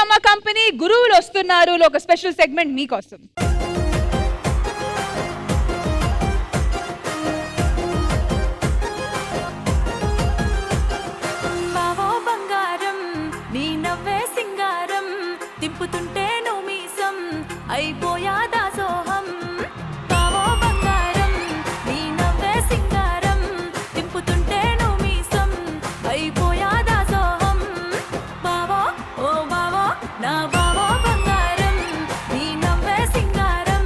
Drama company గురువులు వస్తున్నారు ఒక స్పెషల్ సెగ్మెంట్ మీకోసం. బావో బంగారం నీ నవ్వే సింగారం తిప్పుతుంటే నువ్వు మీసం అయిపోయా దాసోహం. బావో బంగారం నీ నవ్వే సింగారం తిప్పుతుంటే నువ్వు మీసం అయిపోయా దాసోహం. బావో ఓ బావో నా బావో బంగారం నీ నవ్వే సింగారం.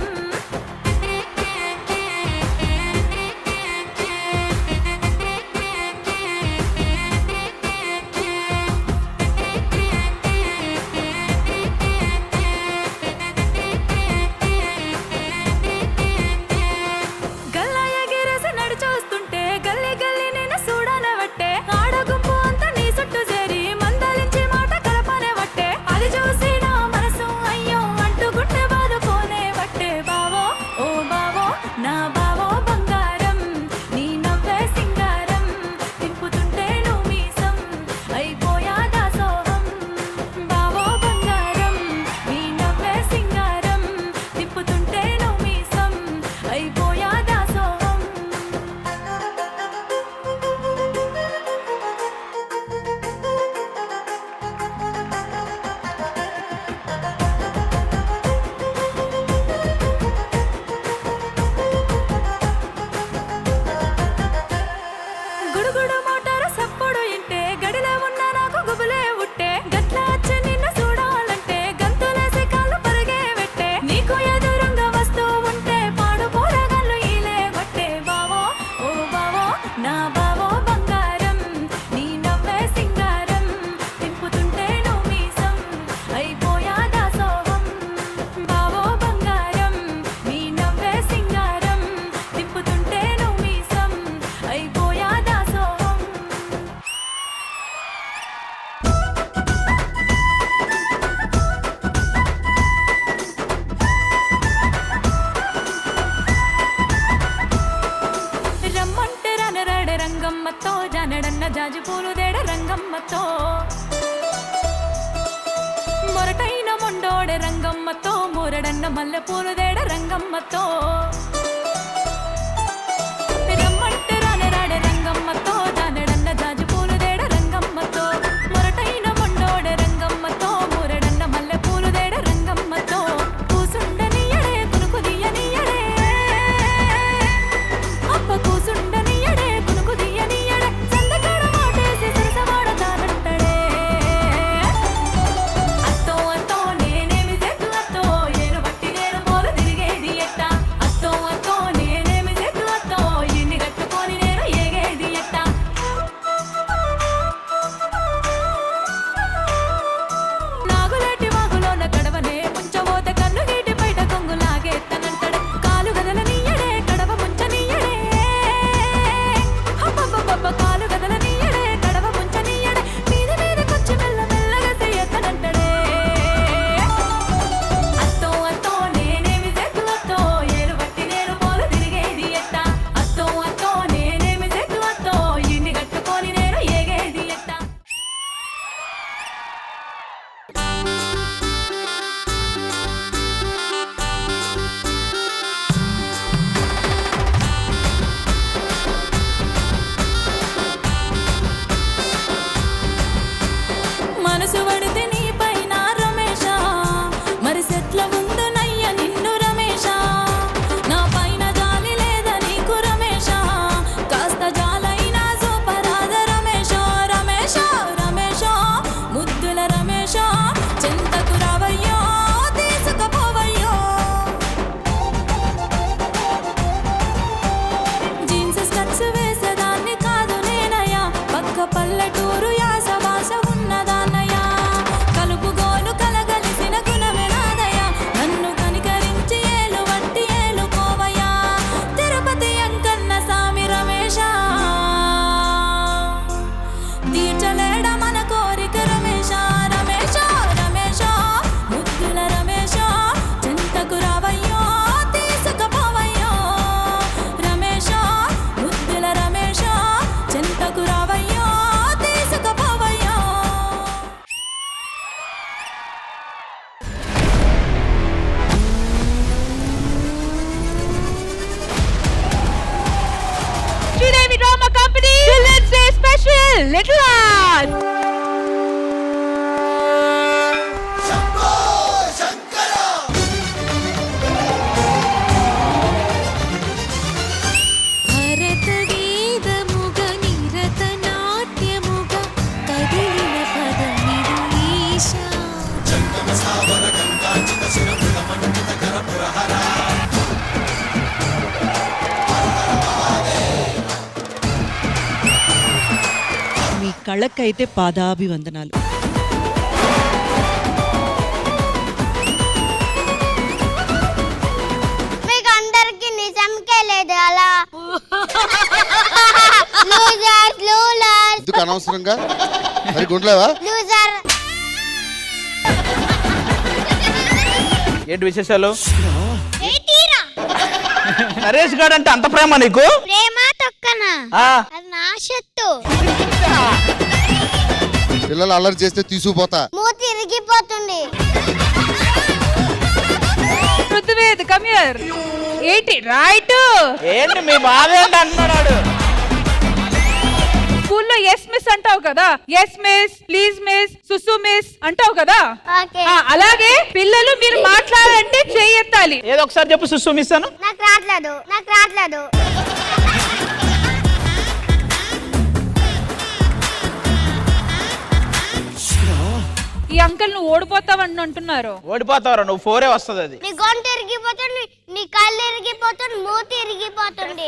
గల్లాయ గిరసి నడిచొస్తుంటే గల్లీ గల్లీ నిన్ను చూడనవట్టే. ఆడ గుంపు అంతా నీ చుట్టూ చేరి మందలించి మాట కలపనే వట్టే. అది చూసి నా మనసు అయ్యో అంటుకుంటే బాదుకోనే వట్టే. బావో ఓ బావో నా బావో బంగారం నీ నవ్వే సింగారం తిప్పుతుంటే నువ్వు మీసం అయిపోయా దాసోహం. బావో బంగారం నీ నవ్వే సింగారం తిప్పుతుంటే నువ్వు మీసం అయిపోయా దాసోహం. గుడుగుడు మోటారు సప్పుడు ఇంటే గడిలో ఉన్న నాకు గుబులే ఉట్టే. గట్ల వచ్చి నిన్ను చూడాలంటే గంతులేసి కాళ్ళు పరిగే పెట్టే. నీకు ఎదురుంగా వస్తూ ఉంటే పాడు పోరగాళ్ళు ఈలే కొట్టే. బావో ఓ బావో నా బావో బంగారం నీ నవ్వే సింగారం తిప్పుతుంటే నువ్వు మీసం అయిపోయా దాసోహం. బావో బంగారం నీ నవ్వే సింగారం తిప్పుతుంటే నువ్వు మీసం అయిపోయా దాసోహం. రమ్మంటే రనరాడే రంగమ్మతో జానడన్న జాజి పూలు దేడ రంగమ్మతో. మొరటైన మొండోడే రంగమ్మతో మూరడన్న మల్లె పూలు దేడ రంగమ్మతో. రమ్మంటే రనరాడే రంగమ్మతో జానడన్న జాజి పూలు దేడ రంగమ్మతో. మొరటైన మొండోడే రంగమ్మతో మూరడన్న మల్లె పూలు దేడ రంగమ్మతో. కూసుండనియడే కునుకు దియనియడే అప్ప కూసుండనియడే కునుకు దియనియడే. సందకాడ మాటేసి సరసమాడతానంటడే. అత్తో అత్తో నేనేమి చేతు అత్తో ఏను బట్టి నేను పోలు తిరిగేది ఎట్టా. అత్తో లిటిల్ హార్ట్. భరత వేదముగ నిరత నాట్యముగ కదిలిన పదమిది ఈశా. మీ కళ్ళకైతే పాదాభివందనాలు. మీకు అందరికి నిజంకే లేదు అలా లూజర్ లూలర్ ఎందుకు అనవసరంగా మరి గుండ్లేవా లూజర్. ఏంటి విశేషాలు? నరేష్ గారు అంటే అంత ప్రేమ నీకు? ప్రేమ తొక్కనా ఆ, అది నా షట్టు. పిల్లలు అల్లరి చేస్తే తీసుకుపోతా. మూతి ఇరిగిపోతుంది. పృథ్వీద్ కమ్ హియర్. ఏంటి రైట్? ఏంటి మీ బాధ ఏంటి అంటున్నాడు? స్కూల్లో ఎస్ మిస్ అంటావు కదా, ఎస్ మిస్, ప్లీజ్ మిస్, సుసు మిస్ అంటావు కదా. ఓకే అలాగే పిల్లలు మీరు మాట్లాడాలంటే చెయ్యెత్తాలి. ఏదో ఒకసారి చెప్పు సుస్సు మిస్ అను. నాకు రావట్లేదు. ఈ అంకుల్ నువ్వు ఓడిపోతావని అంటున్నారు. ఓడిపోతావురా నువ్వు, 4 వస్తుంది అది. నీ గొంతు ఇరిగిపోతుంది, నీ కళ్ళు ఇరిగిపోతుంది, మూతి ఇరిగిపోతుంది.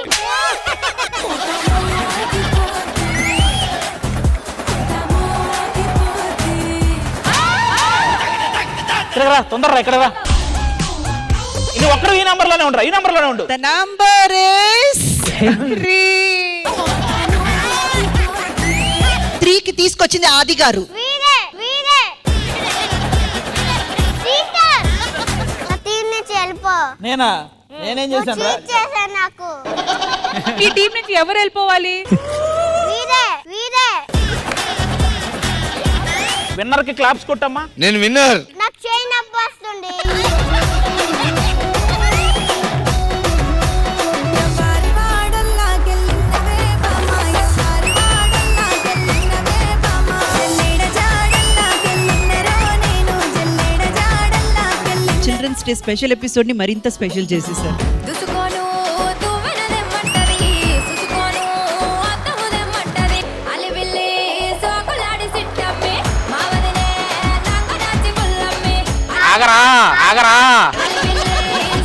ఇక్కడ రా, తొందరరా ఇక్కడ రా. నువ్వు ఒక్కడు ఈ నంబర్లోనే ఉండరా, ఈ నంబర్లోనే ఉండు. The number is 3 కి తీసుకొచ్చింది ఆది గారు. వీరే టీచర్ నా టీం నుంచి వెళ్ళిపో. నేనేం చేశాను రా? చీట్ చేశాను నాకు. ఈ టీం నుంచి ఎవరు వెళ్ళిపోవాలి? వీరే విన్నర్ కి క్లాప్స్ కొట్టమ్మా. నేను విన్నర్. నాకు చేయి నొప్పి వస్తుంది. చిల్డ్రన్స్ డే స్పెషల్ ఎపిసోడ్ ని మరింత స్పెషల్ చేసేసారు. దుసుకోను తువ్వెనదెమ్మంటది, సుసుకోను అత్తముదెమ్మంటది. అలివిల్లి సోకులాడి సిట్టమ్మి, మావదినే నాకు నాచి పుల్లమ్మి. ఆగరా. అలివిల్లి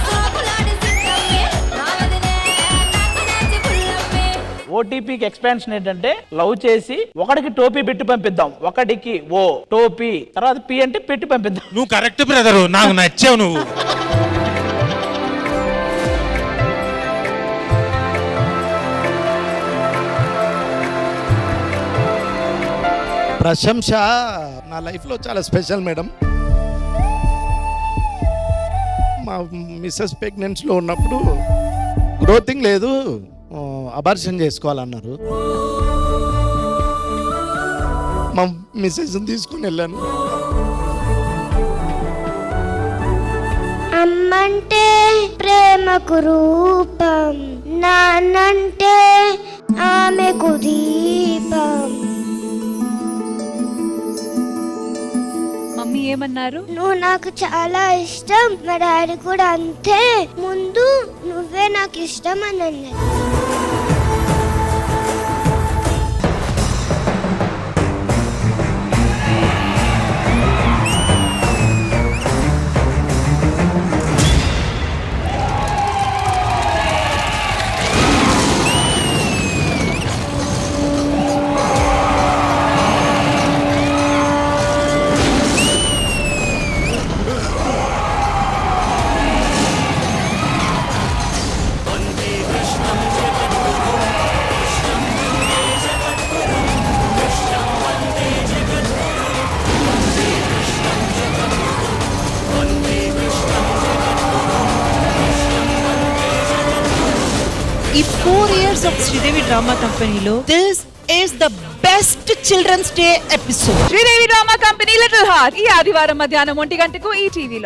సోకులాడి సిట్టమ్మి, మావదినే నాకు నాచి పుల్లమ్మి. ఓటీపీకి ఎక్స్పాన్షన్ ఏంటంటే లవ్ చేసి ఒకడికి టోపీ పెట్టి పంపిద్దాం, ఒకడికి ఓ టోపీ, తర్వాత పి అంటే పెట్టి పంపిద్దాం. నువ్వు కరెక్ట్ బ్రదరు, నాకు నచ్చావు నువ్వు. ప్రశంస నా లైఫ్లో చాలా స్పెషల్ మేడం. మా మిస్సెస్ ప్రెగ్నెన్సీలో ఉన్నప్పుడు గ్రోతింగ్ లేదు, అబార్షన్ చేసుకోవాలన్నారు. మా మిస్సెస్ని తీసుకుని వెళ్ళాను. అమ్మంటే ప్రేమకు రూపం, నాన్నంటే ఆమెకు దీపం. మమ్మీ ఏమన్నారు? నువ్వు నాకు చాలా ఇష్టం, మా డాడీ కూడా అంతే. ముందు నువ్వే నాకు ఇష్టం అని అన్నది. ఈ 4 years ఆఫ్ శ్రీదేవి డ్రామా కంపెనీలో this is the best children's day episode. Sridevi drama company little heart ఈ ఆదివారం మధ్యాహ్నం 1 గంటకు ఈ టీవీలో.